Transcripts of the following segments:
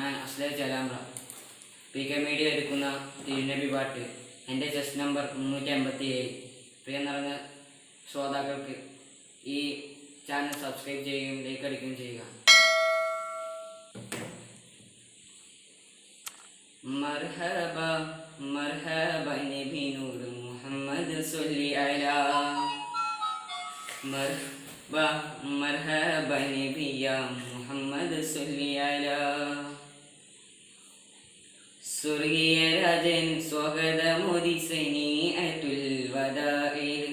ഞാൻ അസ്ലർ ജലാമ്ര PK media എടുക്കുന്ന തിരുനബി പാട്ട് എൻ്റെ ചെസ് നമ്പർ 357. പ്രിയ നിറഞ്ഞ ശ്രോതാക്കൾക്ക് ഈ ചാനൽ സബ്സ്ക്രൈബ് ചെയ്യുകയും ലൈക്ക് അടിക്കുകയും ചെയ്യുക. മർഹബ മർഹബ നബി നൂർ മുഹമ്മദ് സല്ലി അലാ മർഹബ മർഹബ നബി യാ മുഹമ്മദ് സല്ലി അലാ. സ്വർഗീയ രാജൻ സ്വാഗതമോദിസനീഅത്തുൽ വദാഇൽ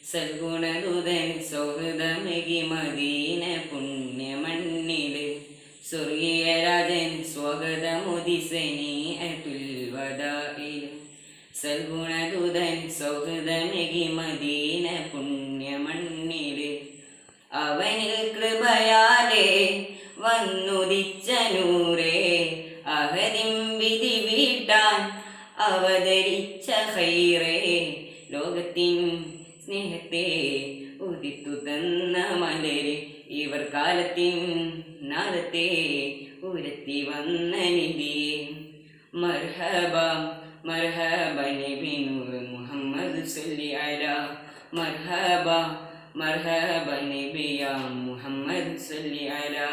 സൽഗുണദൂതൻ സൗഹൃദമേകി മദീന പുണ്യമണ്ണിൽ. സ്വർഗീയ രാജൻ സ്വാഗതമോദിസനീഅത്തുൽ വദാഇൽ സൽഗുണദൂതൻ സൗഹൃദമേകി മദീന പുണ്യമണ്ണിൽ. അവനിൽ കൃപയാലേ വന്നുദിച്ച നൂറേ അഹദിം വിധി വീട്ടാൻ അവതരിച്ച ഖൈറേ. ലോകത്തിൻ സ്നേഹത്തെ ഉദിത്തു തന്ന മലരെ ഇവർ കാലത്തിൻ നാദത്തെ ഉരത്തി വന്ന നിധിയെ. മർഹബ മർഹബ നബി നൂർ മുഹമ്മദ് സല്ലി അലാ മർഹബ മർഹബ നബി യാ മുഹമ്മദ് സല്ലി അലാ.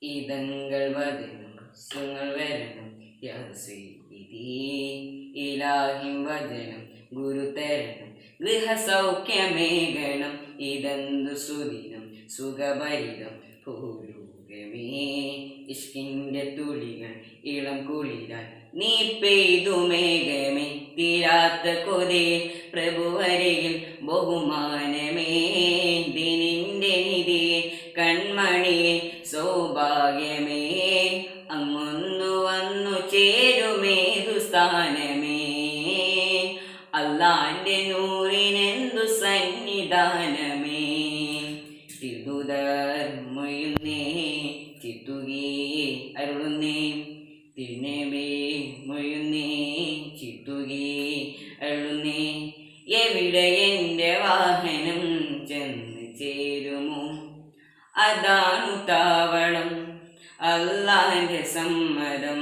ഇതങ്ങൾ വദനം സുങ്ങൾ വരണം യാ സയ്യിദി ഇലാഹിം വചനം ഗുരു തരണം ഗൃഹസൗഖ്യമേകണം. ഇതെന്തു സുദിനം സുഖഭരിതം ഭൂലോകമേ ഇഷ്കിൻ്റെ തുളികൾ ഇളം കുളിരാൽ നീ പെയ്തു മേഘമേ. തീരാത്ത കൊതേ പ്രഭുവരികിൽ ബഹുമാനമേ. ദിനിൻ്റെ നിധിയെ കൺമണിയെ സൗഭാഗ്യമേ. അങ്ങൊന്നു വന്നു ചേരുമേതു സ്ഥാനമേ. അല്ലാന്റെ നൂറിനെന്തു സന്നിധാനമേ. തിരുദൂതർ മൊയ്യുന്നേ ചിത്തുകീ അരുളുന്നേ. തിരുനബി മൊയ്യുന്നേ ചിത്തുകീ അരുളുന്നേ. എവിടെ എൻ്റെ വാഹനം ചെന്ന് ചേരുമോ അതാണു താവളം അല്ലാന്റെ സമ്മതം.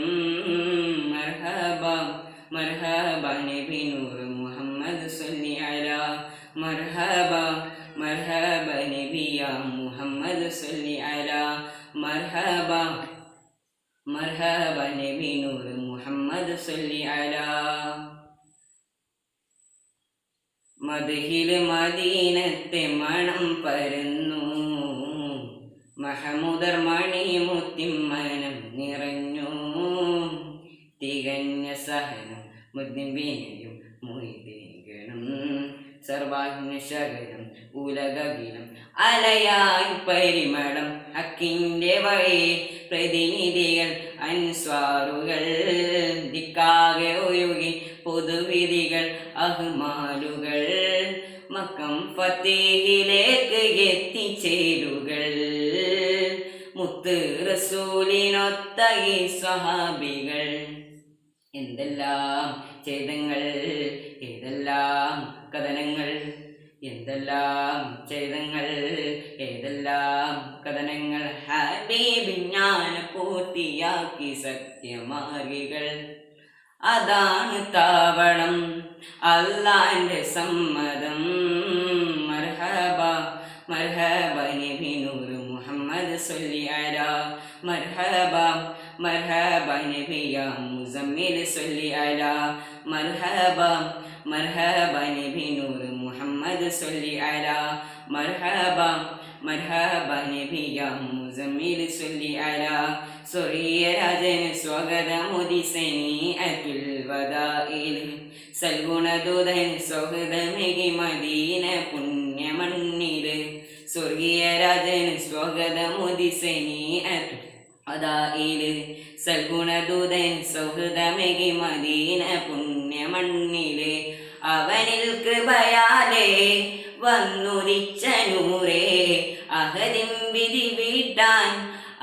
മർഹബ മർഹബ നബി നൂർ മുഹമ്മദ് സല്ലി അലാ മർഹബ മർഹബ നബി യാ മുഹമ്മദ് സല്ലി അലാ മർഹബ മർഹബ നബി നൂർ മുഹമ്മദ് സല്ലി അലാ. മദ്ഹിൽ മദീനത്തെ മണം പരന്നു മഹമൂദർ മണി മുത്തിമ്മനം നിറഞ്ഞു. തികഞ്ഞ സഹനം മുദ്ദിൻ വിനയം മൊയ്തേകണം സർവാജ്ഞ ശകലം ഉലകകിലം അലയായി പരിമളം. ഹക്കിൻ്റെ വഴി പ്രതിനിധികൾ അൻസ്വാറുകൾ ദിക്കാകെ ഒഴുകി പൊതുവിധികൾ അഹ്മാലുകൾ. മക്കം ഫത്തീഹിലേക്ക് എത്തിച്ചേരുകൾ മുത്ത് റസൂലിനൊത്ത ഈ സ്വഹാബികൾ. എന്തെല്ലാം ഛേദങ്ങൾ ഏതെല്ലാം കഥനങ്ങൾ. എന്തെല്ലാം ഛേദങ്ങൾ ഏതെല്ലാം കഥനങ്ങൾ. ഹബീബ് ജ്ഞാന പൂർത്തിയാക്കി സത്യമാർഗികൾ. അതാണ് താവളം അല്ലാന്റെ സമ്മതം. മർഹബ മർഹബ നബി നൂർ മുഹമ്മദ് സല്ലി അലാ മർഹബ മർഹബ നബി യാ മുസമ്മിൽ സല്ലി അലാ മർഹബ മർഹബ നബി നൂർ മുഹമ്മദ് സല്ലി അലാ മർഹബ മർഹബ നബി യാ മുസമ്മിൽ സല്ലി അലാ. സ്വർഗീയ രാജന് സ്വാഗതമോദിസനീഅത്തുൽ വദാഇൽ സൽഗുണദൂതൻ സൗഹൃദമേകി മദീന പുണ്യമണ്ണിൽ. സ്വർഗീയ രാജന് സ്വാഗതമോദിസനീഅത്തുൽ വദാഇൽ സൽഗുണദൂതൻ സൗഹൃദമേകി മദീന പുണ്യമണ്ണിൽ. അവനിൽ കൃപയാലേ വന്നുദിച്ച നൂറേ അഹദിം വിധി വീട്ടാൻ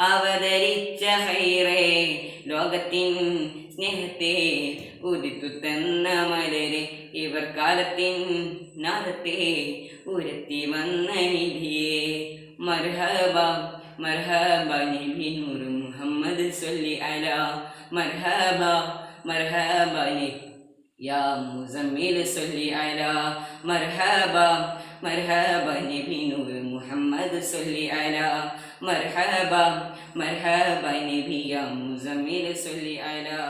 അവതരിച്ച ഖൈറേ. ലോകത്തിൻ സ്നേഹത്തെ ഉദിത്തു തന്ന മലരെ ഇവർ കാലത്തിൻ നാദത്തെ ഉരത്തി വന്ന നിധിയെ. മർഹബ മർഹബ നബി നൂർ മുഹമ്മദ് സല്ലി അലാ മർഹബ മർഹബ യാ മുസമ്മിൽ സല്ലി അലാ മർഹബ മർഹബ നബി നൂർ മുഹമ്മദ് സല്ലി അലാ മർഹബ മർഹബ നബി യാ മുസമ്മിൽ സല്ലി അലാ